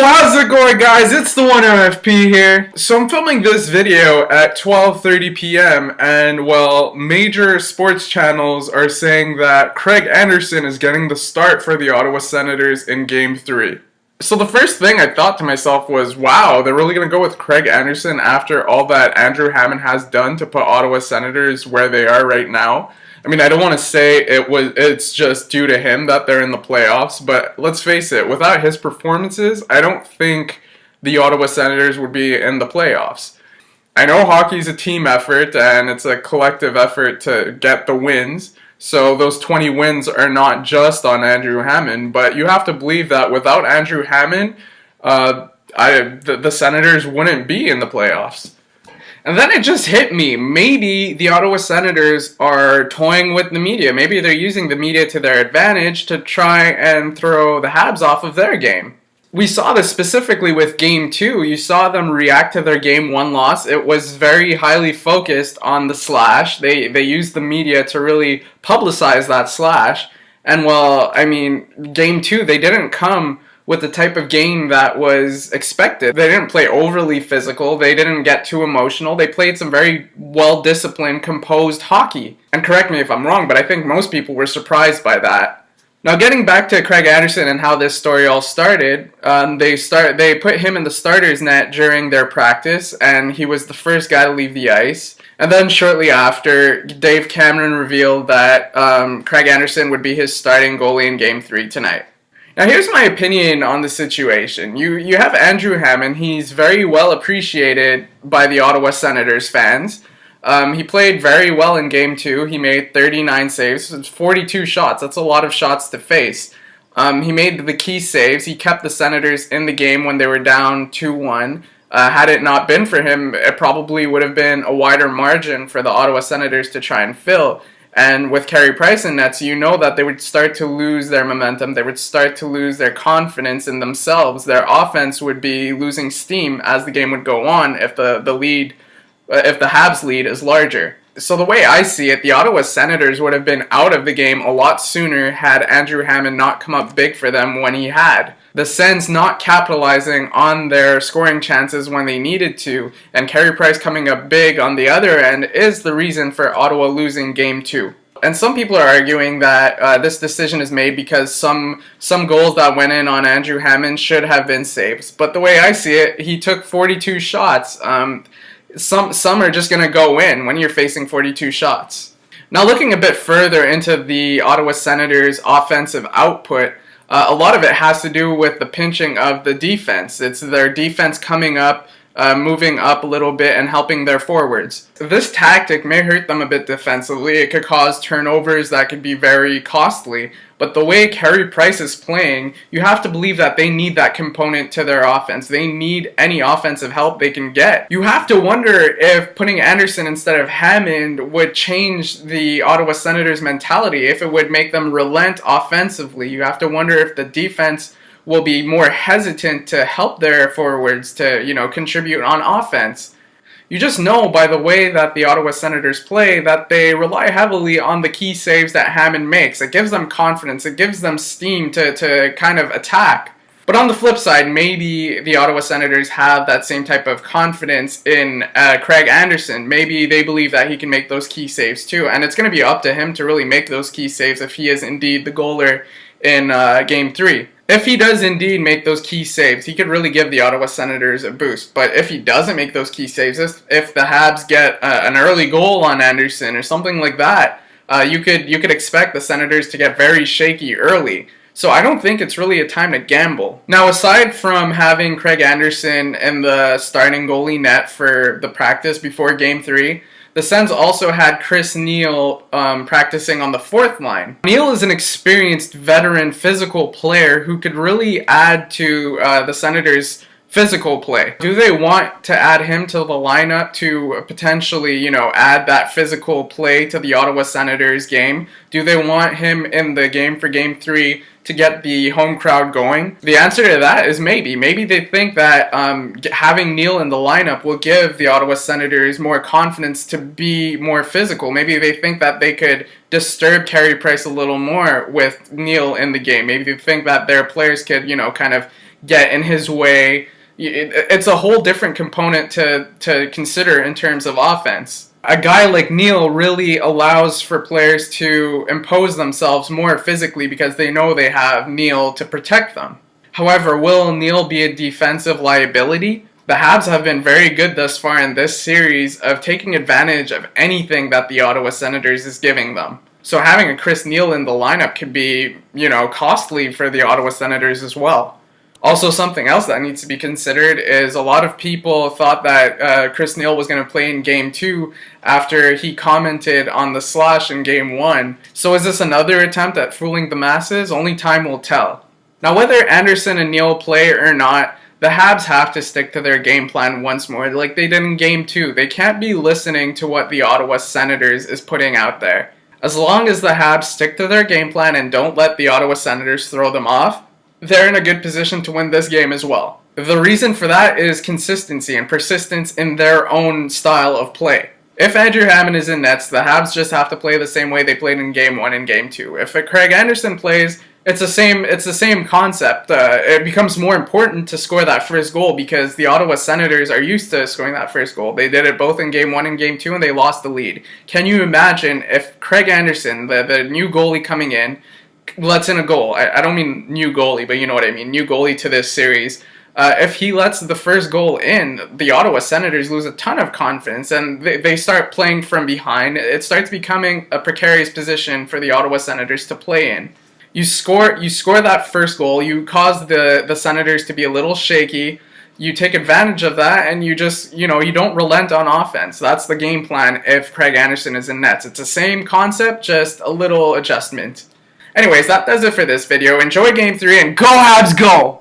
How's it going, guys? It's the one MFP here. So I'm filming this video at 12:30 p.m. and well, major sports channels are saying that Craig Anderson is getting the start for the Ottawa Senators in Game 3. So the first thing I thought to myself was, wow, they're really going to go with Craig Anderson after all that Andrew Hammond has done to put Ottawa Senators where they are right now. I mean, I don't want to say it's just due to him that they're in the playoffs, but let's face it, without his performances, I don't think the Ottawa Senators would be in the playoffs. I know hockey's a team effort and it's a collective effort to get the wins, so those 20 wins are not just on Andrew Hammond, but you have to believe that without Andrew Hammond, the Senators wouldn't be in the playoffs. And then it just hit me. Maybe the Ottawa Senators are toying with the media. Maybe they're using the media to their advantage to try and throw the Habs off of their game. We saw this specifically with Game 2. You saw them react to their Game 1 loss. It was very highly focused on the slash. They used the media to really publicize that slash. And well, I mean, Game 2, they didn't come with the type of game that was expected. They didn't play overly physical. They didn't get too emotional. They played some very well-disciplined, composed hockey. And correct me if I'm wrong, but I think most people were surprised by that. Now, getting back to Craig Anderson and how this story all started, they put him in the starter's net during their practice, and he was the first guy to leave the ice. And then shortly after, Dave Cameron revealed that Craig Anderson would be his starting goalie in Game 3 tonight. Now here's my opinion on the situation. You have Andrew Hammond. He's very well appreciated by the Ottawa Senators fans. He played very well in Game 2. He made 39 saves, 42 shots. That's a lot of shots to face. He made the key saves. He kept the Senators in the game when they were down 2-1. Had it not been for him, it probably would have been a wider margin for the Ottawa Senators to try and fill. And with Carey Price in nets, you know that they would start to lose their momentum. They would start to lose their confidence in themselves. Their offense would be losing steam as the game would go on if the Habs lead is larger. So the way I see it, the Ottawa Senators would have been out of the game a lot sooner had Andrew Hammond not come up big for them when he had. The Sens not capitalizing on their scoring chances when they needed to, and Carey Price coming up big on the other end is the reason for Ottawa losing Game 2. And some people are arguing that this decision is made because some goals that went in on Andrew Hammond should have been saves. But the way I see it, he took 42 shots. Some are just going to go in when you're facing 42 shots. Now looking a bit further into the Ottawa Senators' offensive output, a lot of it has to do with the pinching of the defense. It's their defense coming up, moving up a little bit and helping their forwards. This tactic may hurt them a bit defensively. It could cause turnovers that could be very costly. But the way Carey Price is playing, you have to believe that they need that component to their offense. They need any offensive help they can get. You have to wonder if putting Anderson instead of Hammond would change the Ottawa Senators' mentality, if it would make them relent offensively. You have to wonder if the defense will be more hesitant to help their forwards to, contribute on offense. You just know by the way that the Ottawa Senators play that they rely heavily on the key saves that Hammond makes. It gives them confidence. It gives them steam to kind of attack. But on the flip side, maybe the Ottawa Senators have that same type of confidence in Craig Anderson. Maybe they believe that he can make those key saves too. And it's going to be up to him to really make those key saves if he is indeed the goaler in Game 3. If he does indeed make those key saves, he could really give the Ottawa Senators a boost. But if he doesn't make those key saves, if the Habs get an early goal on Anderson or something like that, you could expect the Senators to get very shaky early. So I don't think it's really a time to gamble. Now, aside from having Craig Anderson in the starting goalie net for the practice before Game 3, the Sens also had Chris Neil practicing on the fourth line. Neil is an experienced veteran physical player who could really add to the Senators' physical play. Do they want to add him to the lineup to potentially, add that physical play to the Ottawa Senators game? Do they want him in the game for Game 3 to get the home crowd going? The answer to that is maybe. Maybe they think that having Neil in the lineup will give the Ottawa Senators more confidence to be more physical. Maybe they think that they could disturb Carey Price a little more with Neil in the game. Maybe they think that their players could, kind of get in his way. It's a whole different component to consider in terms of offense. A guy like Neal really allows for players to impose themselves more physically because they know they have Neal to protect them. However, will Neal be a defensive liability? The Habs have been very good thus far in this series of taking advantage of anything that the Ottawa Senators is giving them. So having a Chris Neal in the lineup could be, costly for the Ottawa Senators as well. Also, something else that needs to be considered is a lot of people thought that Chris Neal was going to play in Game 2 after he commented on the slash in Game 1. So is this another attempt at fooling the masses? Only time will tell. Now, whether Anderson and Neal play or not, the Habs have to stick to their game plan once more, like they did in Game 2. They can't be listening to what the Ottawa Senators is putting out there. As long as the Habs stick to their game plan and don't let the Ottawa Senators throw them off, they're in a good position to win this game as well. The reason for that is consistency and persistence in their own style of play. If Andrew Hammond is in nets, the Habs just have to play the same way they played in Game 1 and Game 2. If Craig Anderson plays, it's the same concept. It becomes more important to score that first goal because the Ottawa Senators are used to scoring that first goal. They did it both in Game 1 and Game 2, and they lost the lead. Can you imagine if Craig Anderson, the new goalie coming in, lets in a goal? I don't mean new goalie, but you know what I mean. New goalie to this series. If he lets the first goal in, the Ottawa Senators lose a ton of confidence and they start playing from behind. It starts becoming a precarious position for the Ottawa Senators to play in. You score that first goal, you cause the Senators to be a little shaky, you take advantage of that, and you just, you don't relent on offense. That's the game plan if Craig Anderson is in nets. It's the same concept, just a little adjustment. Anyways, that does it for this video. Enjoy Game 3 and go Habs go!